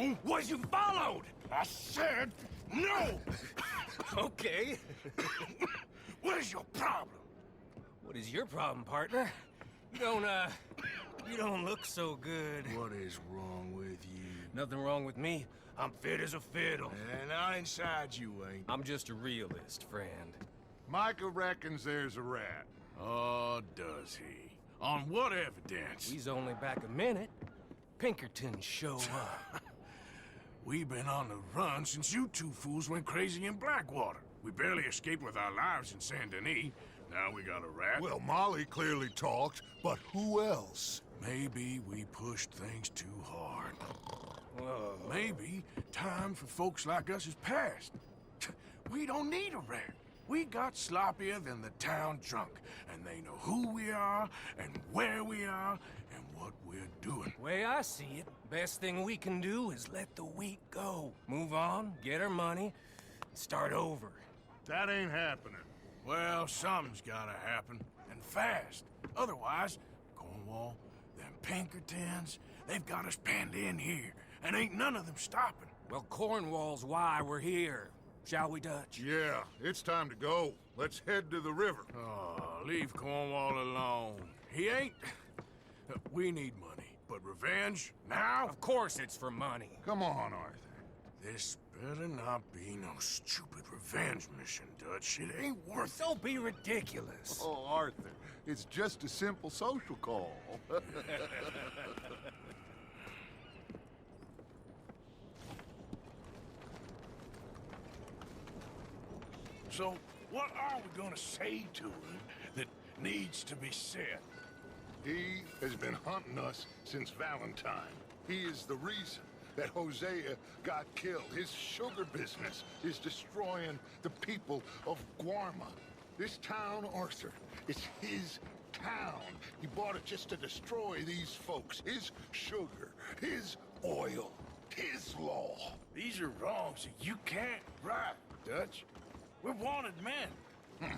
No was you followed! I said no! Okay. What is your problem? What is your problem, partner? You don't look so good. What is wrong with you? Nothing wrong with me. I'm fit as a fiddle. And not inside you ain't. I'm just a realist, friend. Micah reckons there's a rat. Oh, does he? On what evidence? He's only back a minute. Pinkerton show up. We've been on the run since you two fools went crazy in Blackwater. We barely escaped with our lives in Saint Denis. Now we got a rat. Well, Molly clearly talked, but who else? Maybe we pushed things too hard. Whoa. Maybe time for folks like us is past. We don't need a rat. We got sloppier than the town drunk, and they know who we are, and where we are, and what we're doing. Way I see it, best thing we can do is let the week go. Move on, get our money, start over. That ain't happening. Well, something's gotta happen, and fast. Otherwise, Cornwall, them Pinkertons, they've got us penned in here, and ain't none of them stopping. Well, Cornwall's why we're here. Shall we, Dutch? Yeah, it's time to go. Let's head to the river. Oh, leave Cornwall alone. He ain't... We need money, but revenge, now? Of course it's for money. Come on, Arthur. This better not be no stupid revenge mission, Dutch. It ain't worth it. Don't be ridiculous. Oh, Arthur, it's just a simple social call. So, what are we gonna say to him that needs to be said? He has been hunting us since Valentine. He is the reason that Hosea got killed. His sugar business is destroying the people of Guarma. This town, Arthur, it's his town. He bought it just to destroy these folks. His sugar, his oil, his law. These are wrongs that you can't right, Dutch. We're wanted men.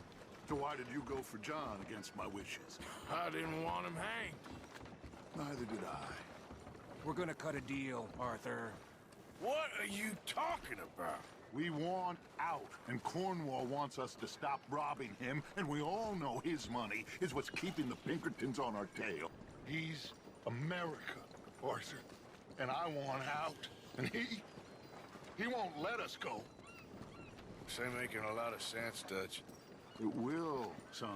So why did you go for John against my wishes? I didn't want him hanged. Neither did I. We're gonna cut a deal, Arthur. What are you talking about? We want out, and Cornwall wants us to stop robbing him, and we all know his money is what's keeping the Pinkertons on our tail. He's America, Arthur, and I want out, and he won't let us go. This ain't making a lot of sense, Dutch. It will, son.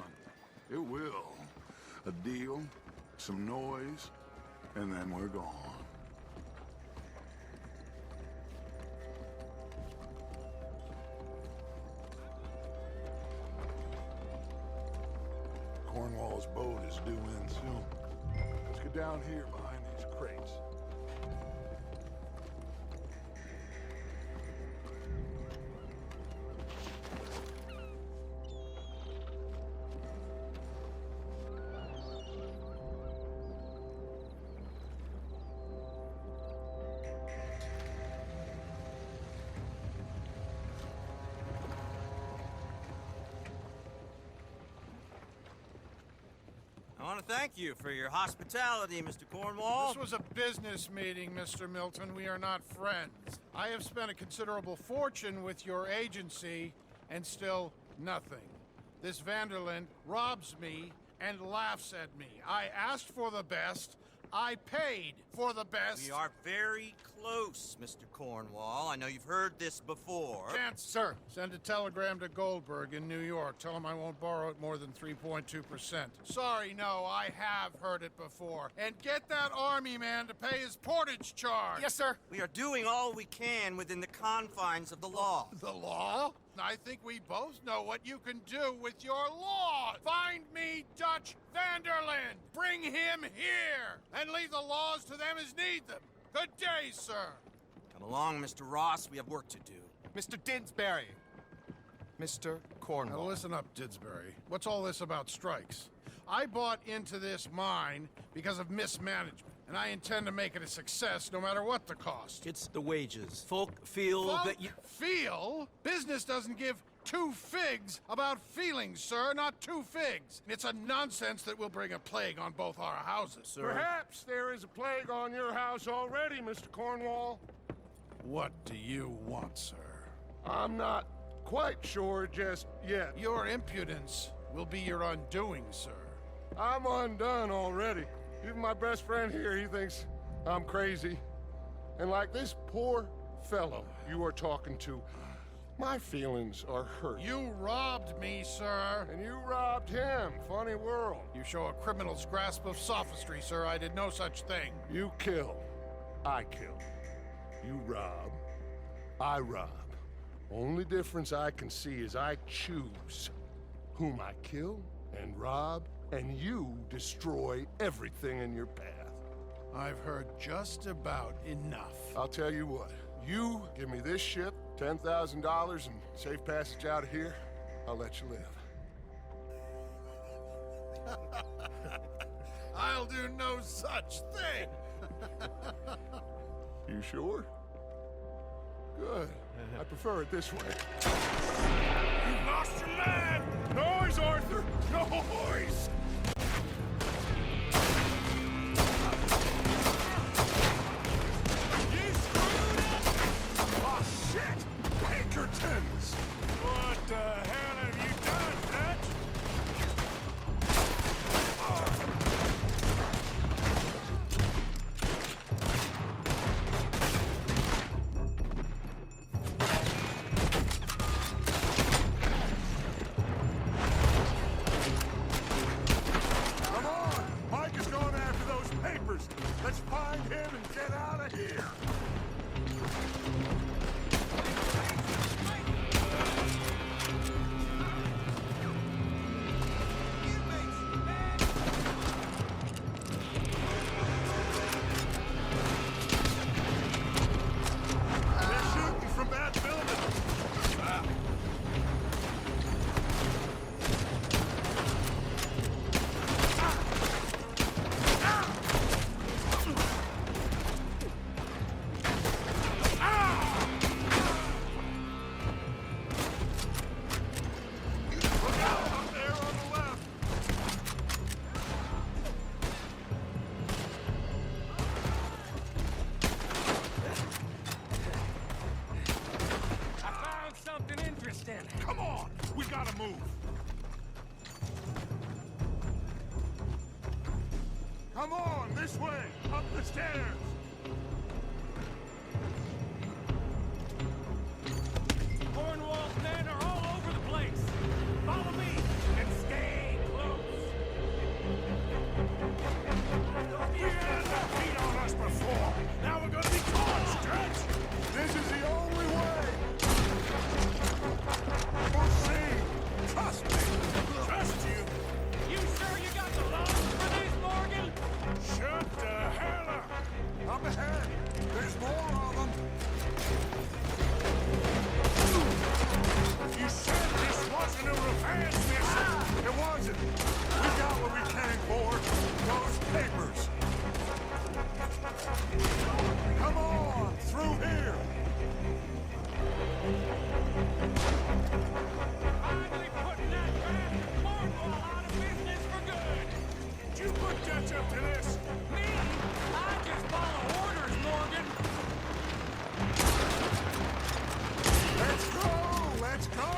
It will. A deal, some noise, and then we're gone. Cornwall's boat is due in soon. Let's get down here behind these crates. I want to thank you for your hospitality, Mr. Cornwall. This was a business meeting, Mr. Milton. We are not friends. I have spent a considerable fortune with your agency, and still nothing. This Vanderlyn robs me and laughs at me. I asked for the best. I paid for the best. We are very close, Mr. Cornwall. I know you've heard this before. Chance, sir. Send a telegram to Goldberg in New York. Tell him I won't borrow it more than 3.2%. Sorry, no, I have heard it before. And get that army man to pay his portage charge. Yes, sir. We are doing all we can within the confines of the law. The law? I think we both know what you can do with your law. Find me Dutch Vanderlyn. Bring him here. And leave the laws to them as need them. Good day, sir. Come along, Mr. Ross. We have work to do. Mr. Didsbury. Mr. Cornwall. Now listen up, Didsbury. What's all this about strikes? I bought into this mine because of mismanagement, and I intend to make it a success no matter what the cost. It's the wages. Folk feel that you... Feel? Business doesn't give two figs about feelings, sir, not two figs. It's a nonsense that will bring a plague on both our houses. Sir. Perhaps there is a plague on your house already, Mr. Cornwall. What do you want, sir? I'm not quite sure just yet. Your impudence will be your undoing, sir. I'm undone already. Even my best friend here, he thinks I'm crazy. And like this poor fellow you are talking to, my feelings are hurt. You robbed me, sir. And you robbed him. Funny world. You show a criminal's grasp of sophistry, sir. I did no such thing. You kill. I kill. You rob. I rob. Only difference I can see is I choose whom I kill and rob, and you destroy everything in your path. I've heard just about enough. I'll tell you what. You give me this ship, $10,000, and safe passage out of here, I'll let you live. I'll do no such thing. You sure? Good. I prefer it this way. You lost your man! Noise, Arthur! Noise! You screwed up! Oh, shit! Pinkertons! What the hell have you done, Dutch? Come on! Mike is going after those papers! Let's find him and get out of here! They're shooting from that building! Look out up there on the left! I found something interesting. Come on! We gotta move! Come on, this way! Up the stairs! Cornwall's men are all over the place. Follow me and stay close. You had the beat on us before! Now we're gonna be caught, Stretch! This is the only way! We'll see! Trust me! Trust you! You sure you got the lungs for this, Morgan? Shut the hell up! Up ahead! There's more of them! You said this wasn't a revenge mission! It wasn't! We got what we came for! Those papers! Come on! Through here! Finally putting that bastard Cornwall out of business for good. Did you put Dutch up to this? Me? I just follow orders, Morgan. Let's go! Let's go!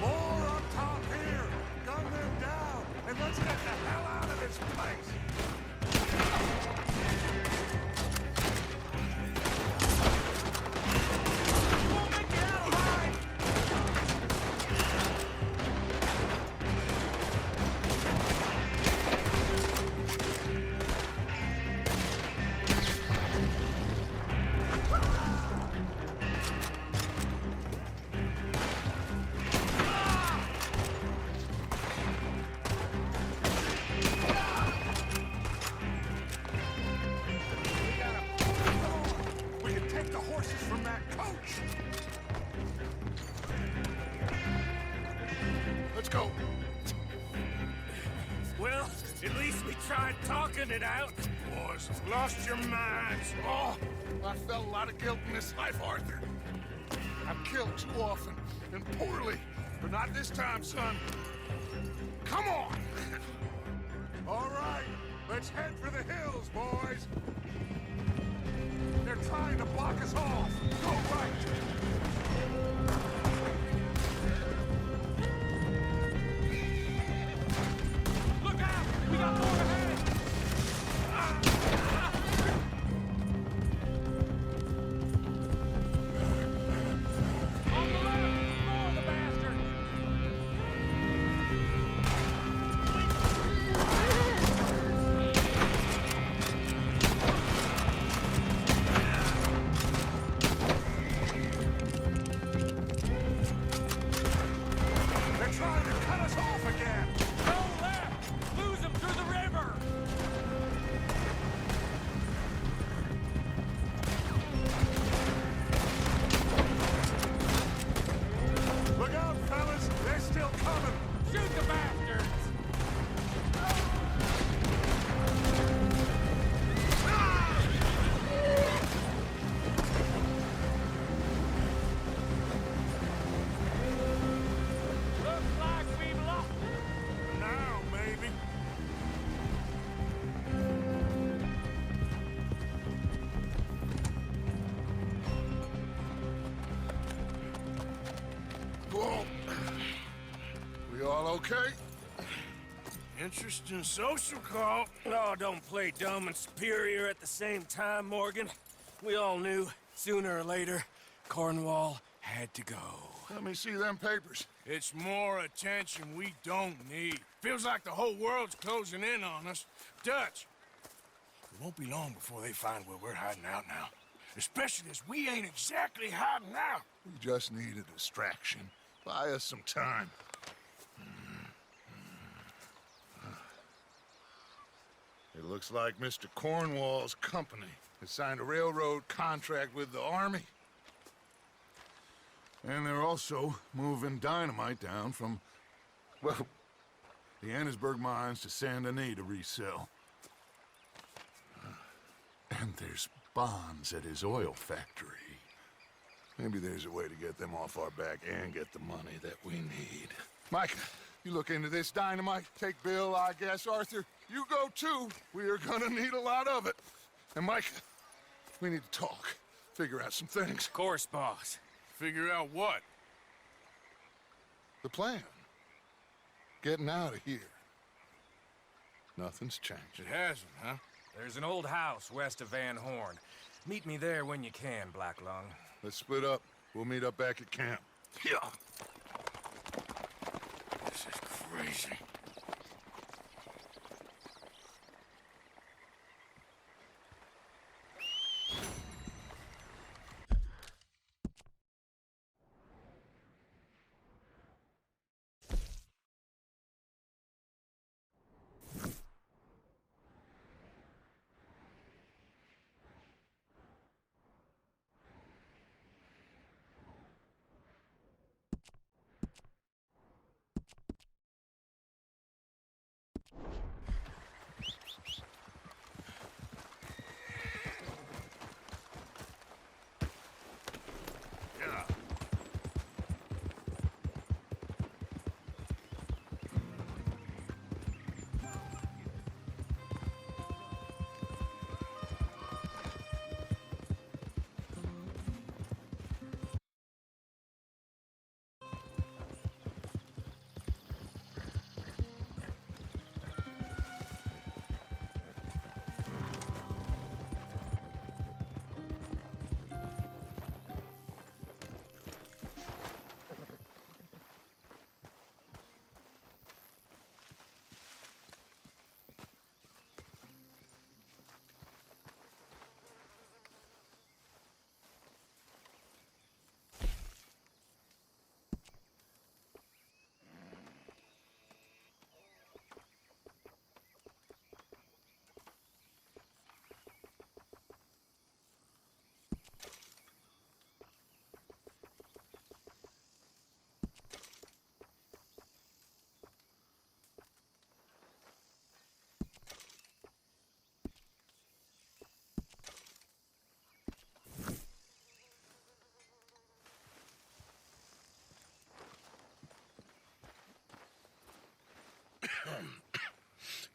More up top here! Gun them down! And let's get the hell out of this place! You won't make it out alive. We can take the horses from that coach! Let's go! Well, at least we tried talking it out. Boys have lost your minds. Oh, I felt a lot of guilt in this life, Arthur. I've killed too often and poorly, but not this time, son. Come on! All right, let's head for the hills, boys. They're trying to block us off. Go right. Look out! We got more ahead! On the left! More of the bastards! They're trying to cut us off again. Go left! Lose them through the river! Look out, fellas. They're still coming. Shoot the bastards! Looks like we've lost them. Now, maybe. Whoa. We all okay? Interesting social call. Oh, don't play dumb and superior at the same time, Morgan. We all knew, sooner or later, Cornwall had to go. Let me see them papers. It's more attention we don't need. Feels like the whole world's closing in on us. Dutch, it won't be long before they find where we're hiding out now. Especially as we ain't exactly hiding out. We just need a distraction. Buy us some time. It looks like Mr. Cornwall's company has signed a railroad contract with the army. And they're also moving dynamite down from, well, the Annesburg mines to Saint Denis to resell. And there's bonds at his oil factory. Maybe there's a way to get them off our back and get the money that we need. Micah, you look into this dynamite. Take Bill, I guess. Arthur, you go too. We are gonna need a lot of it. And Micah, we need to talk. Figure out some things. Of course, boss. Figure out what? The plan. Getting out of here. Nothing's changed. It hasn't, huh? There's an old house west of Van Horn. Meet me there when you can, Blacklung. Let's split up. We'll meet up back at camp. Yeah. This is crazy.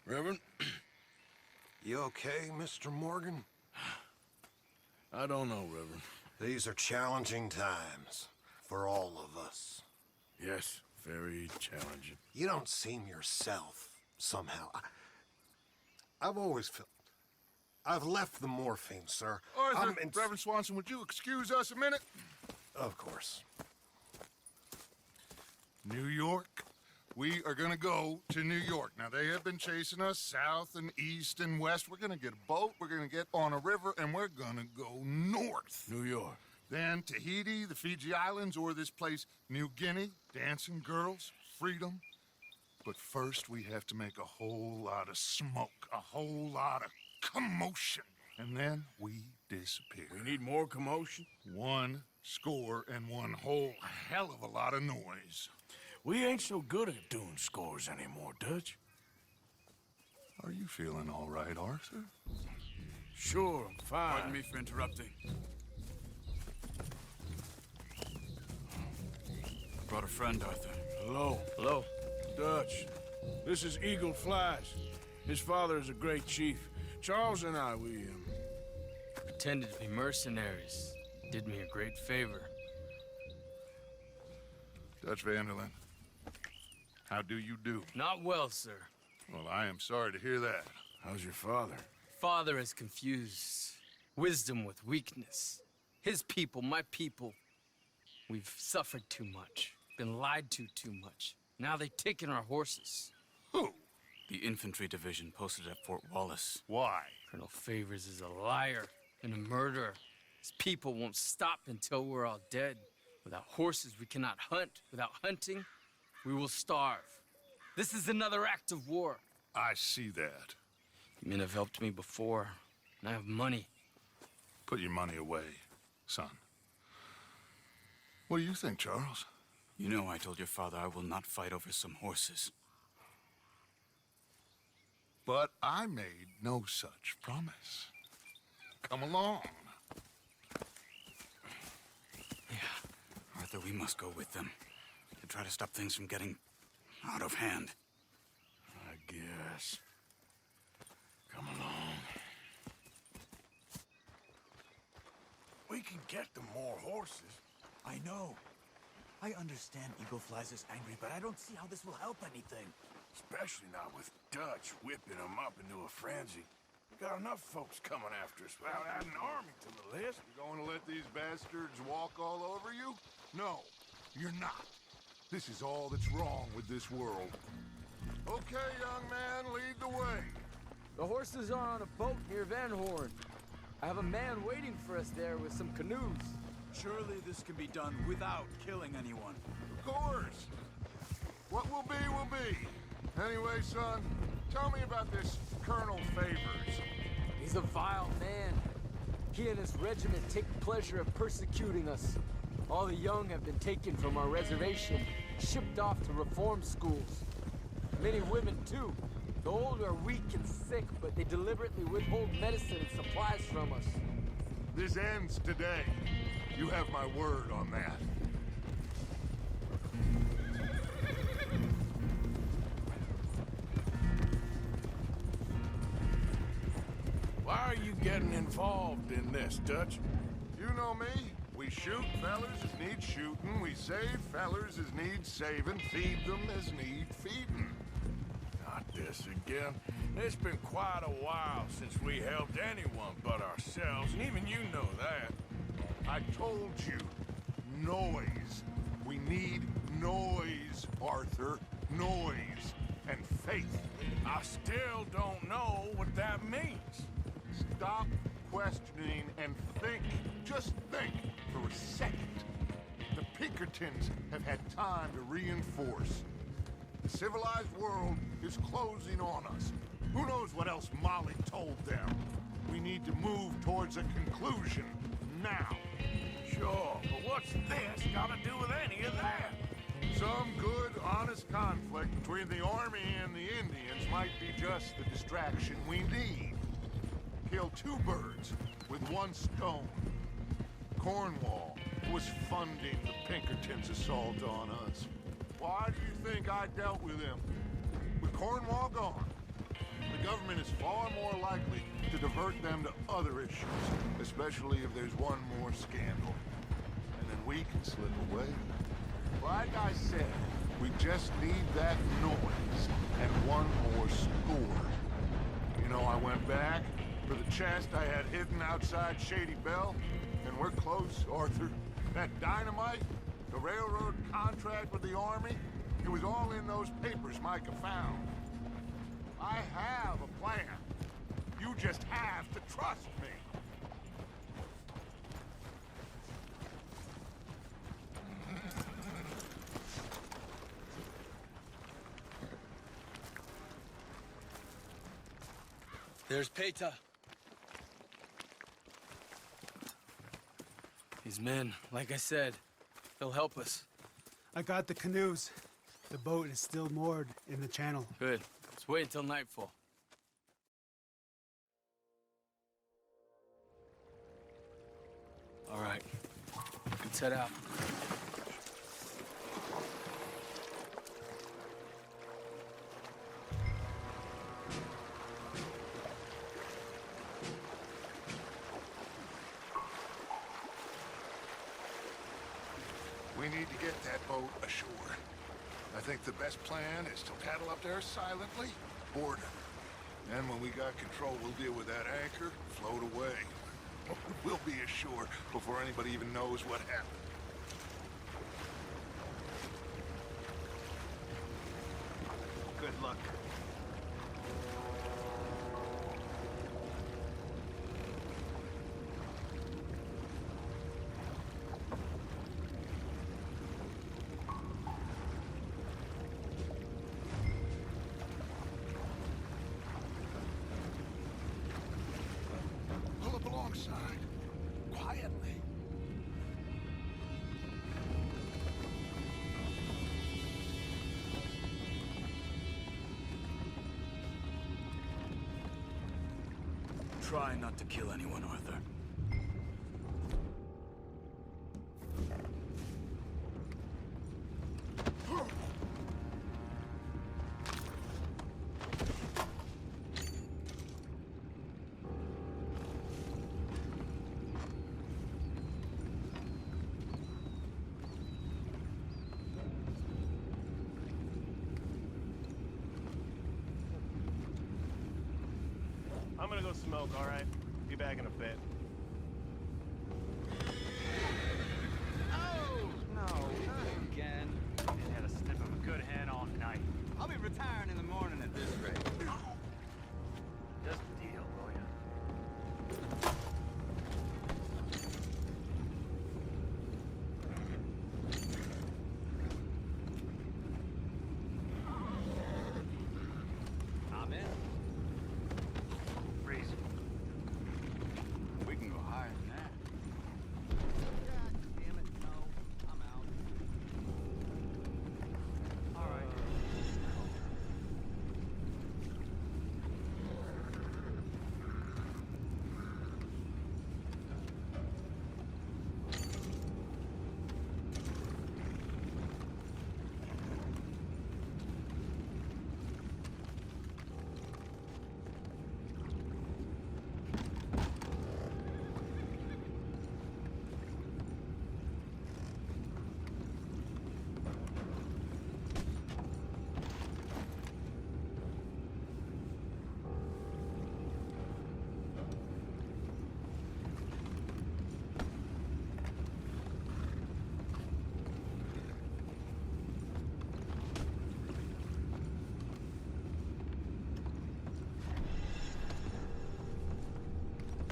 Reverend, You okay, Mr. Morgan? I don't know, Reverend. These are challenging times for all of us. Yes, very challenging. You don't seem yourself, somehow. I've always felt... I've left the morphine, sir. Arthur, Reverend Swanson, would you excuse us a minute? Of course. New York. We are gonna go to New York. Now, they have been chasing us south and east and west. We're gonna get a boat, we're gonna get on a river, and we're gonna go north. New York. Then Tahiti, the Fiji Islands, or this place, New Guinea, dancing girls, freedom. But first, we have to make a whole lot of smoke, a whole lot of commotion. And then we disappear. We need more commotion. 1 score and 1 whole hell of a lot of noise. We ain't so good at doing scores anymore, Dutch. Are you feeling all right, Arthur? Sure, I'm fine. Pardon me for interrupting. Brought a friend, Arthur. Hello. Hello. Dutch. This is Eagle Flies. His father is a great chief. Charles and I, we Pretended to be mercenaries. Did me a great favor. Dutch Vanderlyn, how do you do? Not well, sir. Well, I am sorry to hear that. How's your father? Father has confused wisdom with weakness. His people, my people. We've suffered too much. Been lied to too much. Now they've taken our horses. Who? The infantry division posted at Fort Wallace. Why? Colonel Favors is a liar and a murderer. His people won't stop until we're all dead. Without horses, we cannot hunt. Without hunting, we will starve. This is another act of war. I see that. You men have helped me before, and I have money. Put your money away, son. What do you think, Charles? You know I told your father I will not fight over some horses. But I made no such promise. Come along. Arthur, we must go with them to try to stop things from getting out of hand. I guess. Come along. We can get them more horses. I know. I understand Eagle Flies is angry, but I don't see how this will help anything. Especially not with Dutch whipping them up into a frenzy. We got enough folks coming after us without adding an army to the list. You going to let these bastards walk all over you? No, you're not. This is all that's wrong with this world. Okay, young man, lead the way. The horses are on a boat near Van Horn. I have a man waiting for us there with some canoes. Surely this can be done without killing anyone. Of course. What will be, will be. Anyway, son, tell me about this Colonel Favors. He's a vile man. He and his regiment take pleasure of persecuting us. All the young have been taken from our reservation, shipped off to reform schools. Many women, too. The old are weak and sick, but they deliberately withhold medicine and supplies from us. This ends today. You have my word on that. Why are you getting involved in this, Dutch? You know me. We shoot fellers as need shooting. We save fellers as need saving. Feed them as need feeding. Not this again. It's been quite a while since we helped anyone but ourselves, and even you know that. I told you. Noise. We need noise, Arthur. Noise. And faith. I still don't know what that means. Stop questioning and think. Just think for a second. The Pinkertons have had time to reinforce. The civilized world is closing on us. Who knows what else Molly told them? We need to move towards a conclusion now. Sure, but what's this got to do with any of that? Some good, honest conflict between the army and the Indians might be just the distraction we need. Kill 2 birds with 1 stone. Cornwall was funding the Pinkertons' assault on us. Why do you think I dealt with him? With Cornwall gone, government is far more likely to divert them to other issues, especially if there's one more scandal. And then we can slip away. Like I said, we just need that noise and one more score. You know, I went back for the chest I had hidden outside Shady Belle, and we're close, Arthur. That dynamite, the railroad contract with the Army, it was all in those papers Micah found. I have a plan. You just have to trust me. There's Peta. These men, like I said, they'll help us. I got the canoes. The boat is still moored in the channel. Good. Let's wait until nightfall. All right. Let's head out. We need to get that boat ashore. I think the best plan is to paddle up there silently, board it. And when we got control, we'll deal with that anchor, float away. We'll be ashore before anybody even knows what happened. Good luck. Pull up alongside. Quietly. Try not to kill anyone, Arthur. I'm gonna go smoke, all right? Be back in a bit. Oh, no, not again. It had a sniff of a good hand all night. I'll be retiring in the morning at this rate. Just a deal, will ya? I'm in. Freeze. We can go higher than that. God damn it, no. I'm out. All right.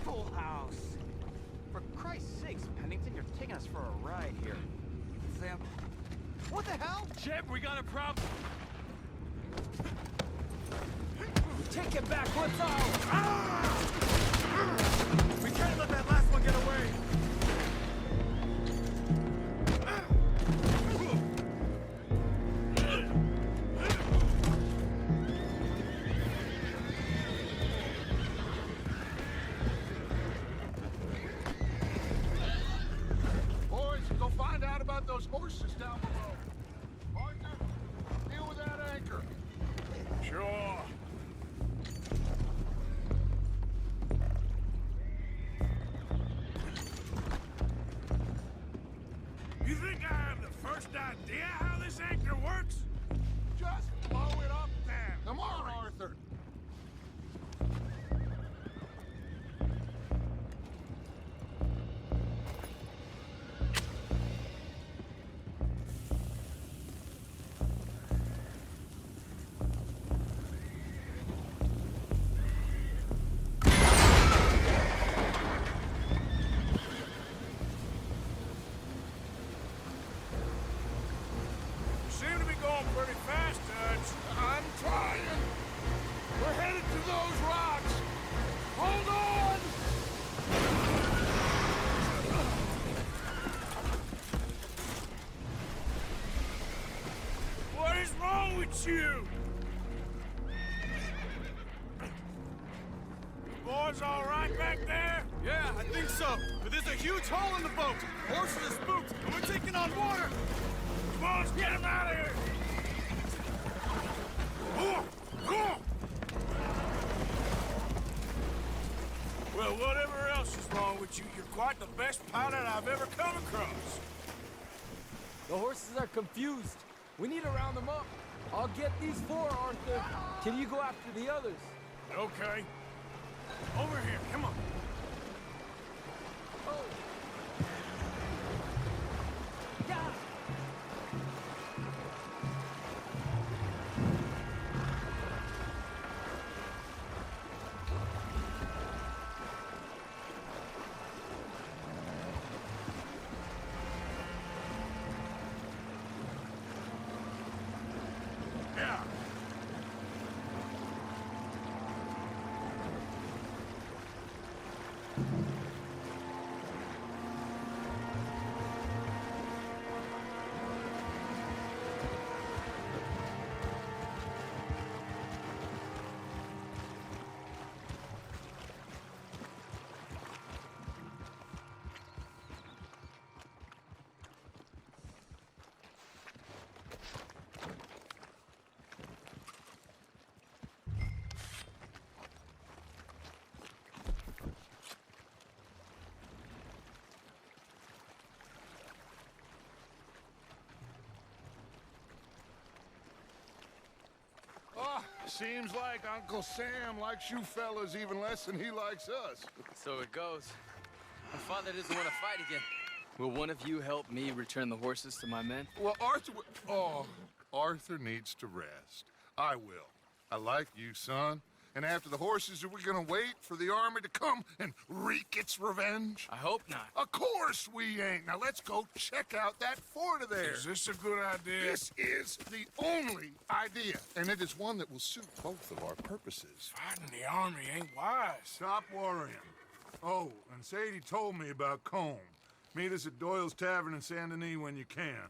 Full house. For Christ's sakes, Pennington, you're taking us for a ride here. Sam, what the hell? Jeb, we got a problem. Take it back, what's ours? We can't let that last one get away! Boys, go find out about those horses down below. Arthur, deal with that anchor. Sure. idea how this anchor works? Just blow it up then. Come on, Arthur. You seem to be going pretty fast, Dutch. I'm trying. We're headed to those rocks. Hold on! What is wrong with you? Boys all right back there? Yeah, I think so. But there's a huge hole in the boat. Horses are spooked, and we're taking on water. Come on, let's get him out of here! Well, whatever else is wrong with you, you're quite the best pilot I've ever come across. The horses are confused. We need to round them up. I'll get these four, Arthur. Can you go after the others? Okay. Over here, come on. Oh. Yeah. Yeah. Seems like Uncle Sam likes you fellas even less than he likes us. So it goes. My father doesn't want to fight again. Will one of you help me return the horses to my men? Well, Arthur needs to rest. I will. I like you, son. And after the horses, are we gonna wait for the army to come and wreak its revenge? I hope not. Of course we ain't. Now let's go check out that fort of theirs. Is this a good idea? This is the only idea, and it is one that will suit both of our purposes. Fighting the army ain't wise. Stop worrying. Oh, and Sadie told me about Combe. Meet us at Doyle's Tavern in Saint Denis when you can.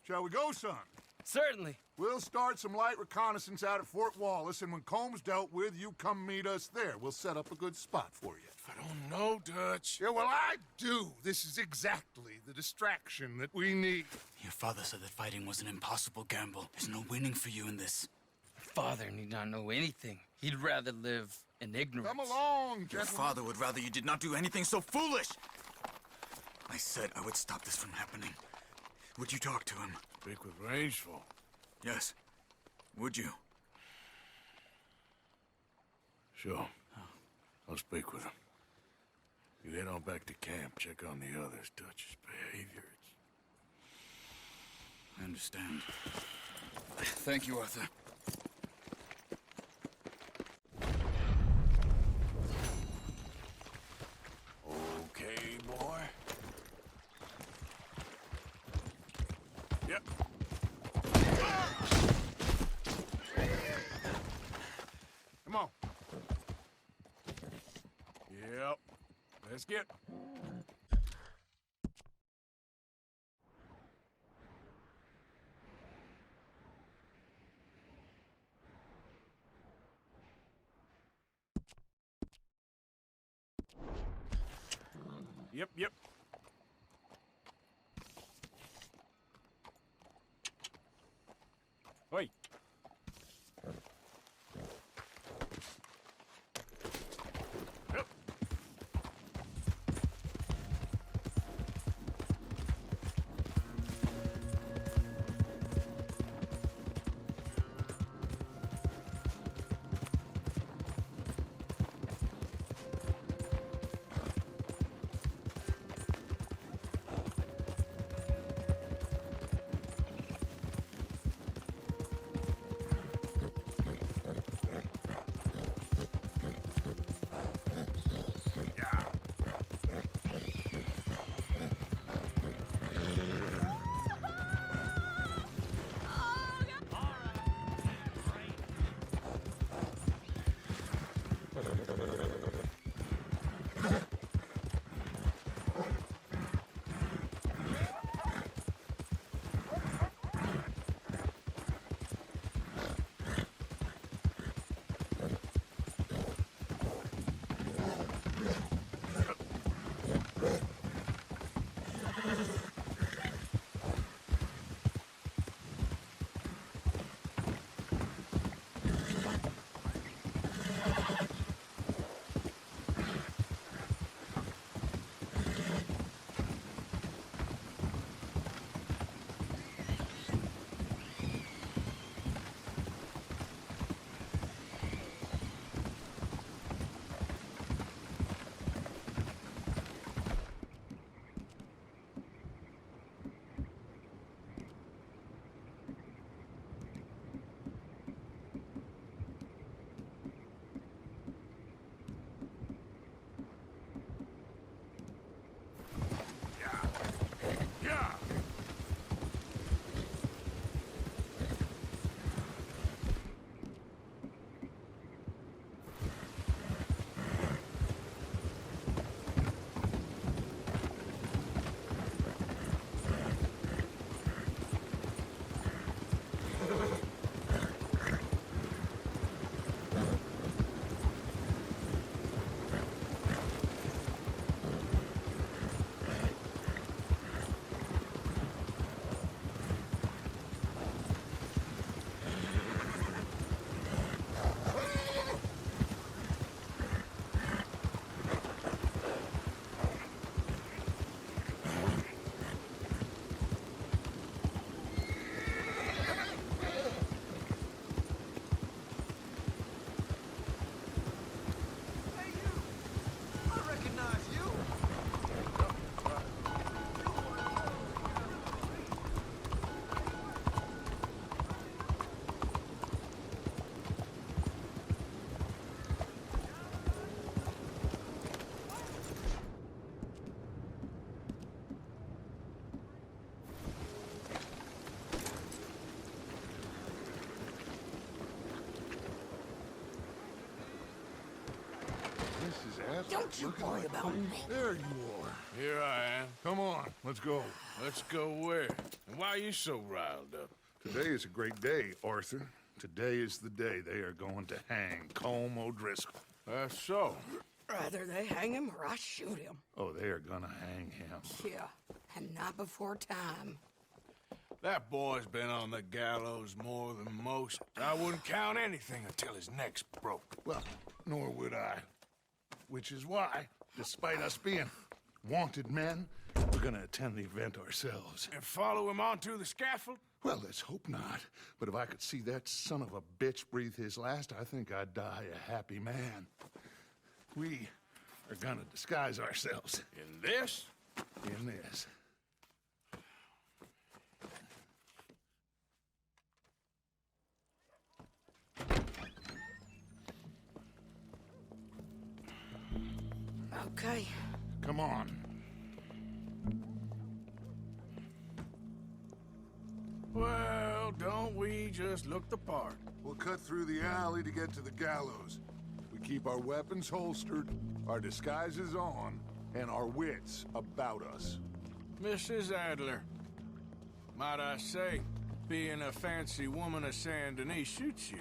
Shall we go, son? Certainly. We'll start some light reconnaissance out at Fort Wallace, and when Combs dealt with, you come meet us there. We'll set up a good spot for you. I don't know, Dutch. Yeah, well, I do. This is exactly the distraction that we need. Your father said that fighting was an impossible gamble. There's no winning for you in this. Father need not know anything. He'd rather live in ignorance. Come along, Your gentlemen. father would rather you did not do anything so foolish. I said I would stop this from happening. Would you talk to him? Speak with Rangeful. Yes. Would you? Sure. I'll speak with him. You head on back to camp, check on the others. Dutch's behavior. I understand. Thank you, Arthur. Okay, boy. Yep. Come on. Yep. Let's get. Yep. Oi. Yep. Zeb. Don't you Looking worry like about me. There you are. Here I am. Come on, let's go. Let's go where? And why are you so riled up? Today is a great day, Arthur. Today is the day they are going to hang Colm O'Driscoll. That's so. Rather they hang him or I shoot him. Oh, they are gonna hang him. Yeah, and not before time. That boy's been on the gallows more than most. I wouldn't count anything until his neck's broke. Well, nor would I. Which is why, despite us being wanted men, we're gonna attend the event ourselves. And follow him onto the scaffold? Well, let's hope not. But if I could see that son of a bitch breathe his last, I think I'd die a happy man. We are gonna disguise ourselves. In this? In this. Okay. Come on. Well, don't we just look the part? We'll cut through the alley to get to the gallows. We keep our weapons holstered, our disguises on, and our wits about us. Mrs. Adler, might I say, being a fancy woman of Saint Denis shoots you.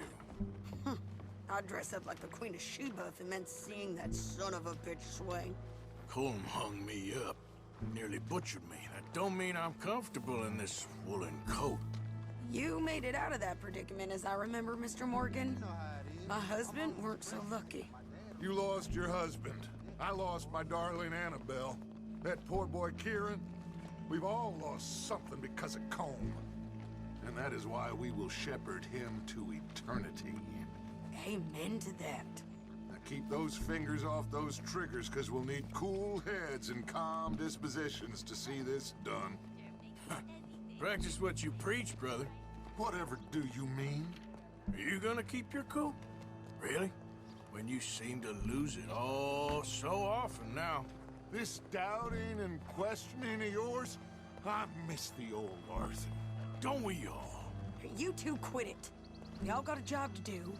I'd dress up like the Queen of Sheba if it meant seeing that son of a bitch swing. Colm hung me up, nearly butchered me. That don't mean I'm comfortable in this woolen coat. You made it out of that predicament, as I remember, Mr. Morgan. My husband weren't so lucky. You lost your husband. I lost my darling Annabelle. That poor boy Kieran. We've all lost something because of Colm. And that is why we will shepherd him to eternity. Amen to that. Now keep those fingers off those triggers, because we'll need cool heads and calm dispositions to see this done. Practice what you preach, brother. Whatever do you mean? Are you gonna keep your cool? Really? When you seem to lose it all so often now. This doubting and questioning of yours, I miss the old Arthur. Don't we all? You two quit it. We all got a job to do,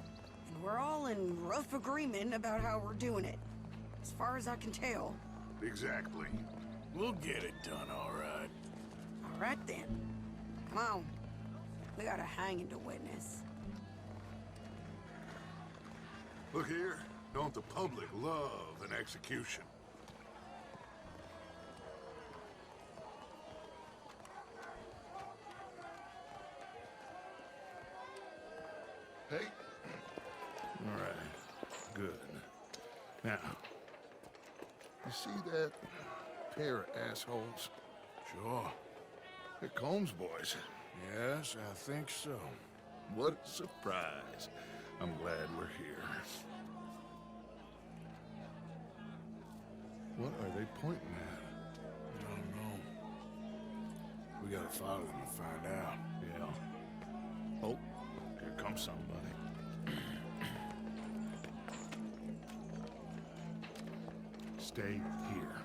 and we're all in rough agreement about how we're doing it. As far as I can tell. Exactly. We'll get it done, all right. All right, then. Come on. We got a hanging to witness. Look here. Don't the public love an execution? Hey. All right. Good. Now, you see that pair of assholes? Sure. They're Colm's boys. Yes, I think so. What a surprise. I'm glad we're here. What are they pointing at? I don't know. We gotta follow them and find out. Yeah. Oh, here comes somebody. Stay here.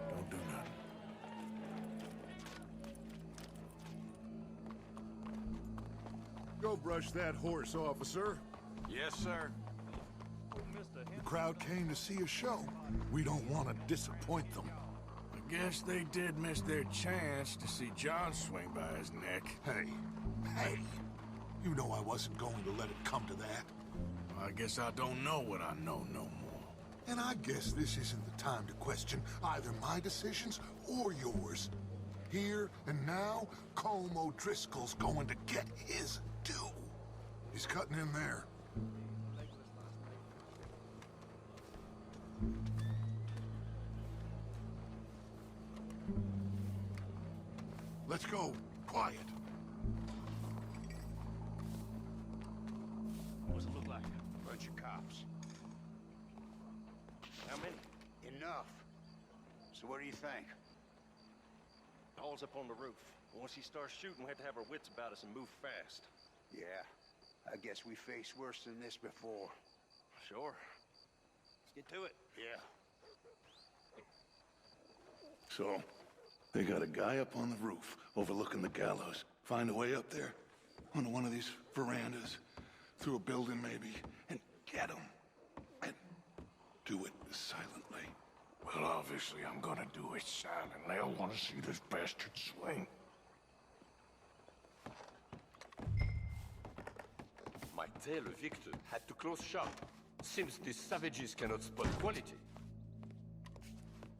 Don't do nothing. Go brush that horse, officer. Yes, sir. The crowd came to see a show. We don't want to disappoint them. I guess they did miss their chance to see John swing by his neck. Hey, you know I wasn't going to let it come to that. I guess I don't know what I know no more. And I guess this isn't the time to question either my decisions or yours. Here and now, Colm O'Driscoll's going to get his due. He's cutting in there. Let's go. Quiet. What's it look like? Bunch of cops. How many? Enough. So what do you think? Paul's up on the roof. Once he starts shooting, we have to have our wits about us and move fast. Yeah, I guess we faced worse than this before. Sure. Let's get to it. Yeah. So, they got a guy up on the roof overlooking the gallows. Find a way up there, onto one of these verandas, through a building maybe, and get him. And do it silently. Well, obviously I'm gonna do it silently. I want to see this bastard swing. My tailor, Victor, had to close shop. Seems these savages cannot spot quality.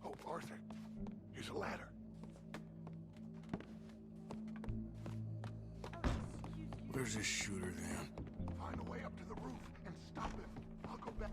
Oh, Arthur, here's a ladder. Where's this shooter then? Find a way up to the roof and stop him. I'll go back.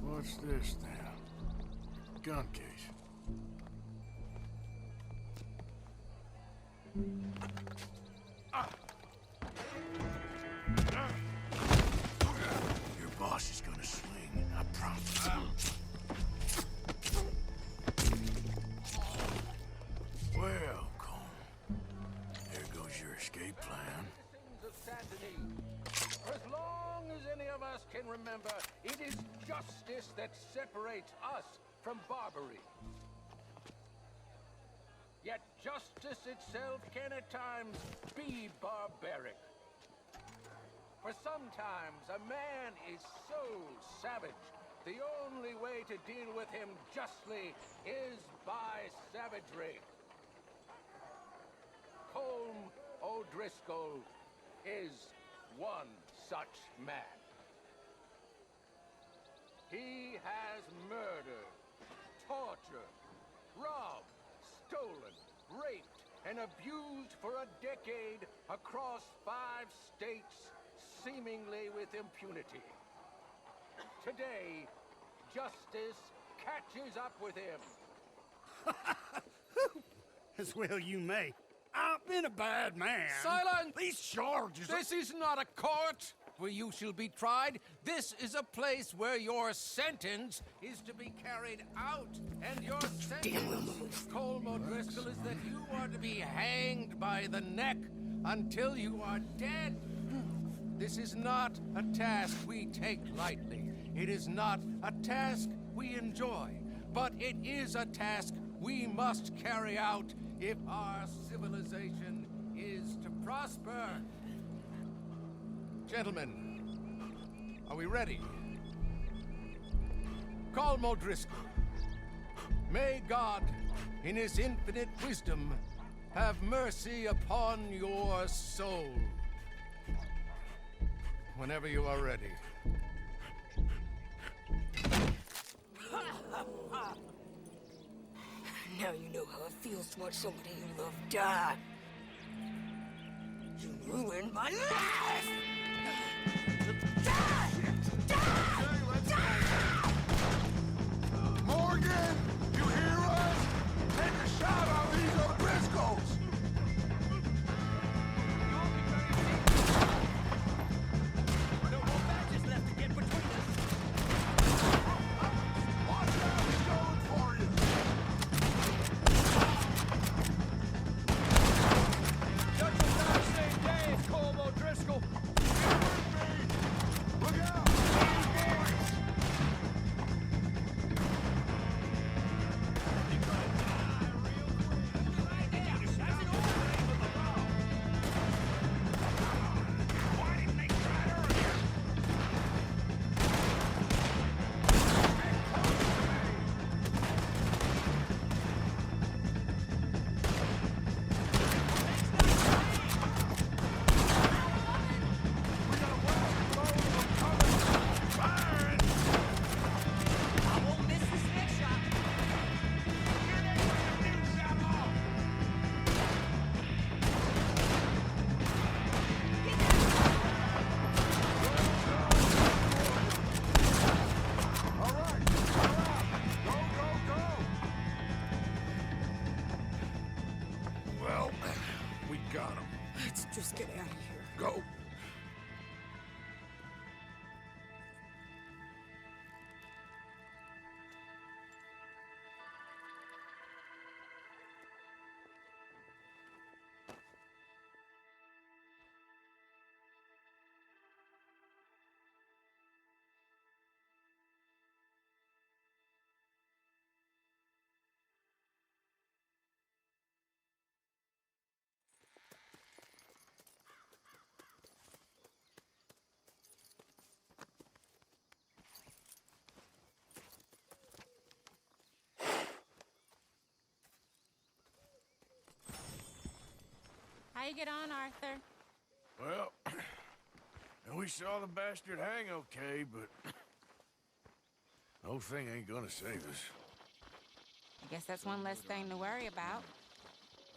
What's this then? Gun case. Your boss is gonna swing, I promise. Well, Colm, there goes your escape plan. For as long as any of us can remember, it is justice that separates us from barbary. Yet justice itself can at times be barbaric. For sometimes a man is so savage, the only way to deal with him justly is by savagery. Colm O'Driscoll is one such man. He has murdered, tortured, robbed, stolen, raped, and abused for a decade across 5 states, seemingly with impunity. Today, justice catches up with him. As well you may. I've been a bad man. Silence! These charges are... This is not a court where you shall be tried. This is a place where your sentence is to be carried out. And your sentence, Colm O'Driscoll, is that you are to be hanged by the neck until you are dead. This is not a task we take lightly. It is not a task we enjoy. But it is a task we must carry out if our civilization is to prosper. Gentlemen, are we ready? Colm O'Driscoll, may God, in his infinite wisdom, have mercy upon your soul. Whenever you are ready. Now you know how it feels to watch somebody you love die. You ruined my life! Morgan, you hear us? Take a shot on these O'Driscolls! No more badges left to get between us. Watch out, he's going for you! Judge will die same day as Colm O'Driscoll. Look out! Just get out of here. Go. How you get on, Arthur? Well, we saw the bastard hang okay, but the whole thing ain't gonna save us. I guess that's one less thing to worry about.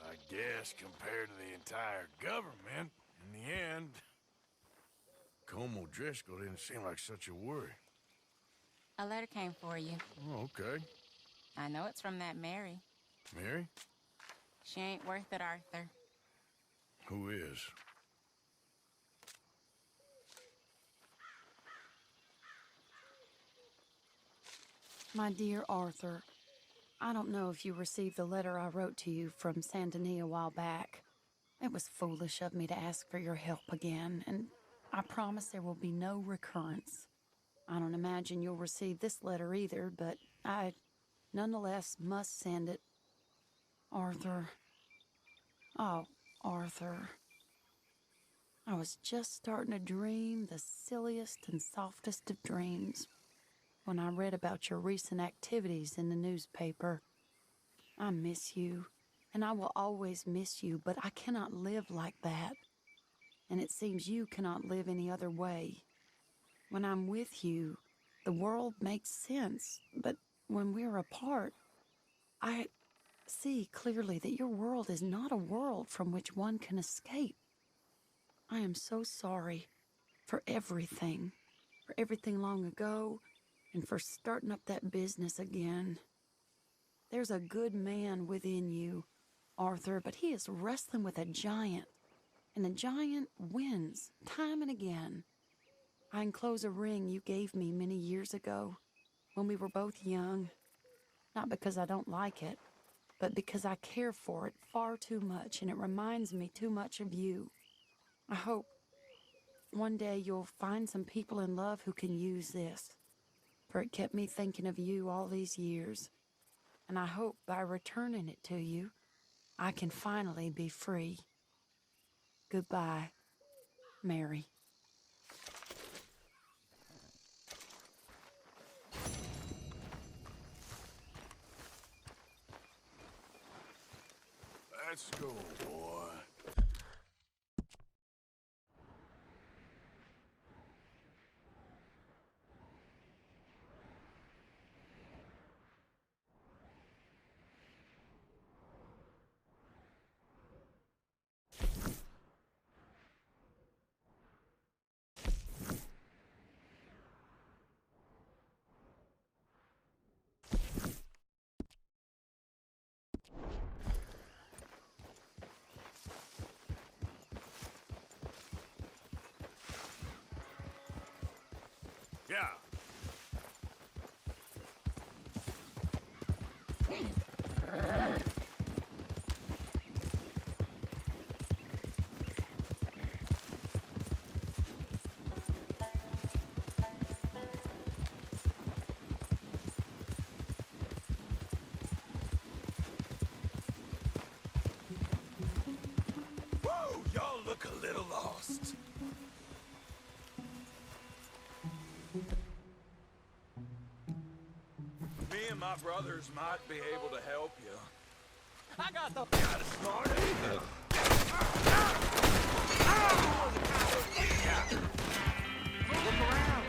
I guess compared to the entire government, in the end, Colm O'Driscoll didn't seem like such a worry. A letter came for you. Oh, okay. I know it's from that Mary. Mary? She ain't worth it, Arthur. Who is? My dear Arthur, I don't know if you received the letter I wrote to you from Saint Denis a while back. It was foolish of me to ask for your help again, and I promise there will be no recurrence. I don't imagine you'll receive this letter either, but I nonetheless must send it. Arthur. Oh, Arthur. I was just starting to dream the silliest and softest of dreams when I read about your recent activities in the newspaper. I miss you, and I will always miss you, but I cannot live like that. And it seems you cannot live any other way. When I'm with you, the world makes sense, but when we're apart, I see clearly that your world is not a world from which one can escape. I am so sorry for everything long ago, and for starting up that business again. There's a good man within you, Arthur, but he is wrestling with a giant, and the giant wins time and again. I enclose a ring you gave me many years ago when we were both young, not because I don't like it, but because I care for it far too much, and it reminds me too much of you. I hope one day you'll find some people in love who can use this, for it kept me thinking of you all these years, and I hope by returning it to you, I can finally be free. Goodbye, Mary. Let's go, boy. Yeah. Whoa, y'all look a little lost. Me and my brothers might be able to help you. I got the... Got a smart either. Look around.